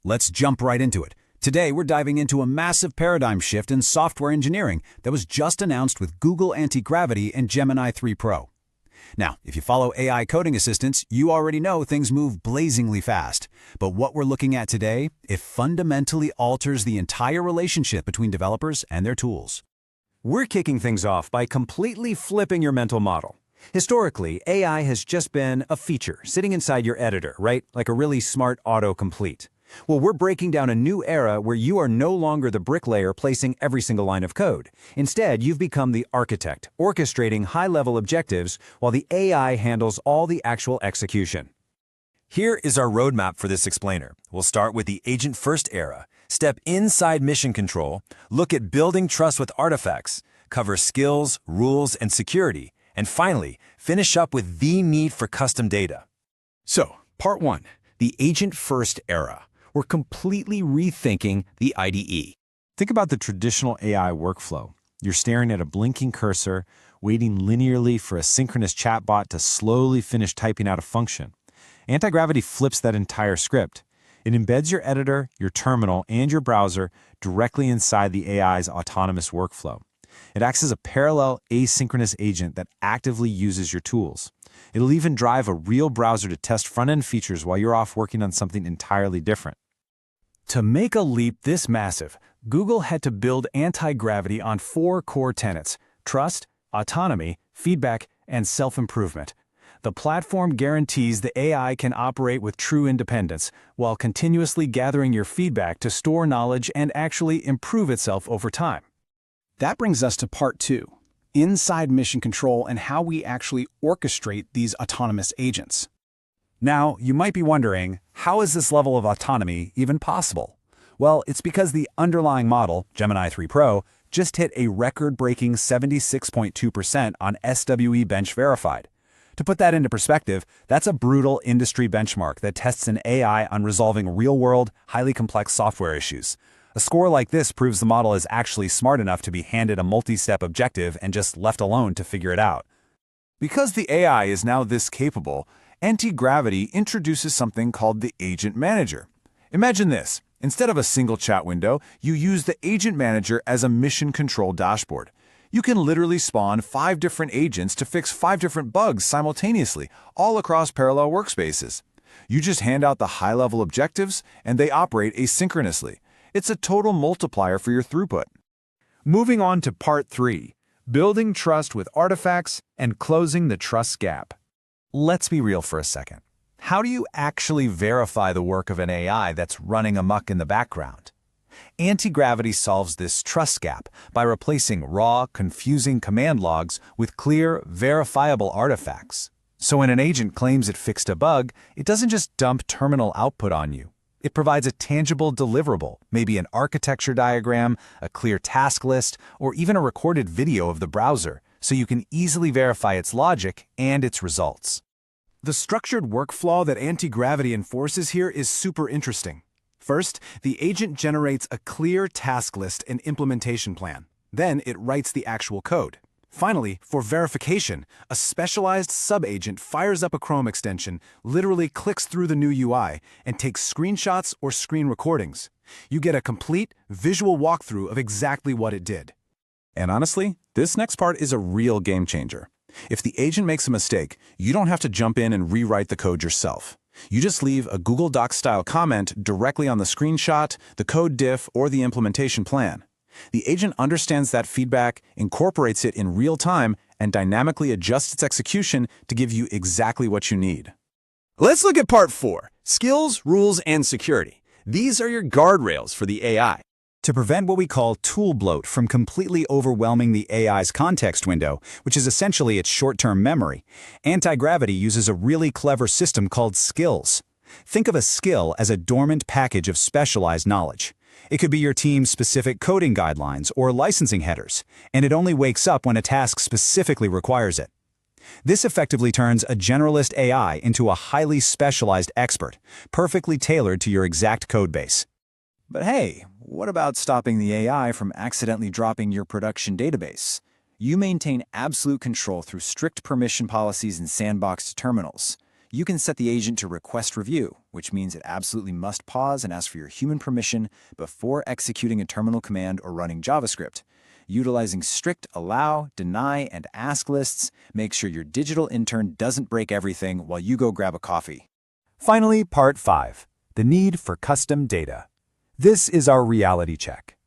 Let's jump right into it. Today, we're diving into a massive paradigm shift in software engineering that was just announced with Google Anti-Gravity and Gemini 3 Pro. Now, if you follow AI coding assistants, you already know things move blazingly fast. But what we're looking at today, it fundamentally alters the entire relationship between developers and their tools. We're kicking things off by completely flipping your mental model. Historically, AI has just been a feature sitting inside your editor, right? Like a really smart autocomplete. Well, we're breaking down a new era where you are no longer the bricklayer placing every single line of code. Instead, you've become the architect, orchestrating high-level objectives while the AI handles all the actual execution. Here is our roadmap for this explainer. We'll start with the agent-first era, step inside mission control, look at building trust with artifacts, cover skills, rules, and security, and finally, finish up with the need for custom data. So, part 1, the agent-first era. We're completely rethinking the IDE. Think about the traditional AI workflow. You're staring at a blinking cursor, waiting linearly for a synchronous chatbot to slowly finish typing out a function. Anti-gravity flips that entire script. It embeds your editor, your terminal, and your browser directly inside the AI's autonomous workflow. It acts as a parallel asynchronous agent that actively uses your tools. It'll even drive a real browser to test front-end features while you're off working on something entirely different. To make a leap this massive, Google had to build anti-gravity on 4 core tenets: trust, autonomy, feedback, and self-improvement. The platform guarantees the AI can operate with true independence, while continuously gathering your feedback to store knowledge and actually improve itself over time. That brings us to part 2, inside mission control and how we actually orchestrate these autonomous agents. Now, you might be wondering, how is this level of autonomy even possible? Well, it's because the underlying model, Gemini 3 Pro, just hit a record-breaking 76.2% on SWE Bench Verified. To put that into perspective, that's a brutal industry benchmark that tests an AI on resolving real-world, highly complex software issues. A score like this proves the model is actually smart enough to be handed a multi-step objective and just left alone to figure it out. Because the AI is now this capable, Anti-Gravity introduces something called the Agent Manager. Imagine this. Instead of a single chat window, you use the Agent Manager as a mission control dashboard. You can literally spawn 5 different agents to fix 5 different bugs simultaneously, all across parallel workspaces. You just hand out the high-level objectives, and they operate asynchronously. It's a total multiplier for your throughput. Moving on to part 3, building trust with artifacts and closing the trust gap. Let's be real for a second. How do you actually verify the work of an AI that's running amok in the background? Anti-gravity solves this trust gap by replacing raw, confusing command logs with clear, verifiable artifacts. So when an agent claims it fixed a bug, it doesn't just dump terminal output on you. It provides a tangible deliverable, maybe an architecture diagram, a clear task list, or even a recorded video of the browser, so you can easily verify its logic and its results. The structured workflow that anti-gravity enforces here is super interesting. First, the agent generates a clear task list and implementation plan. Then it writes the actual code. Finally, for verification, a specialized sub-agent fires up a Chrome extension, literally clicks through the new UI, and takes screenshots or screen recordings. You get a complete visual walkthrough of exactly what it did. And honestly, this next part is a real game changer. If the agent makes a mistake, you don't have to jump in and rewrite the code yourself. You just leave a Google Docs-style comment directly on the screenshot, the code diff, or the implementation plan. The agent understands that feedback, incorporates it in real time, and dynamically adjusts its execution to give you exactly what you need. Let's look at part 4, skills, rules, and security. These are your guardrails for the AI. To prevent what we call tool bloat from completely overwhelming the AI's context window, which is essentially its short-term memory, anti-gravity uses a really clever system called skills. Think of a skill as a dormant package of specialized knowledge. It could be your team's specific coding guidelines or licensing headers, and it only wakes up when a task specifically requires it. This effectively turns a generalist AI into a highly specialized expert, perfectly tailored to your exact codebase. But hey, what about stopping the AI from accidentally dropping your production database? You maintain absolute control through strict permission policies and sandboxed terminals. You can set the agent to request review, which means it absolutely must pause and ask for your human permission before executing a terminal command or running JavaScript. Utilizing strict allow, deny, and ask lists, make sure your digital intern doesn't break everything while you go grab a coffee. Finally, Part 5, the need for custom data. This is our reality check.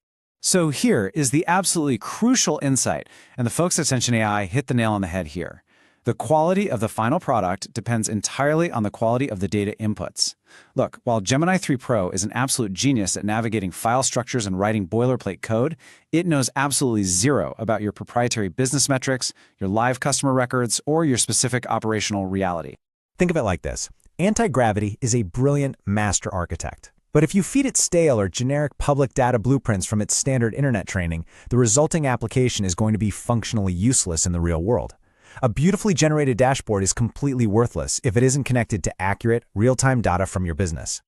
So here is the absolutely crucial insight, and the folks at Ascension AI hit the nail on the head here. The quality of the final product depends entirely on the quality of the data inputs. Look, while Gemini 3 Pro is an absolute genius at navigating file structures and writing boilerplate code, it knows absolutely zero about your proprietary business metrics, your live customer records, or your specific operational reality. Think of it like this. Anti-gravity is a brilliant master architect. But if you feed it stale or generic public data blueprints from its standard internet training, the resulting application is going to be functionally useless in the real world. A beautifully generated dashboard is completely worthless if it isn't connected to accurate, real-time data from your business.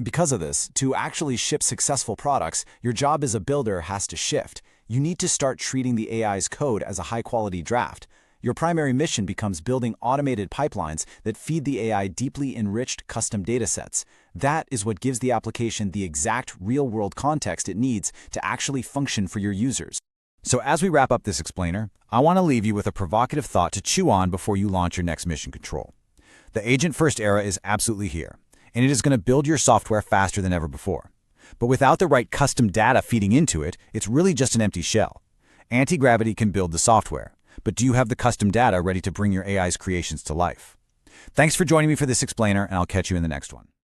Because of this, to actually ship successful products, your job as a builder has to shift. You need to start treating the AI's code as a high-quality draft. Your primary mission becomes building automated pipelines that feed the AI deeply enriched custom datasets. That is what gives the application the exact real-world context it needs to actually function for your users. So as we wrap up this explainer, I want to leave you with a provocative thought to chew on before you launch your next mission control. The agent-first era is absolutely here, and it is going to build your software faster than ever before. But without the right custom data feeding into it, it's really just an empty shell. Anti-gravity can build the software, but do you have the custom data ready to bring your AI's creations to life? Thanks for joining me for this explainer, and I'll catch you in the next one.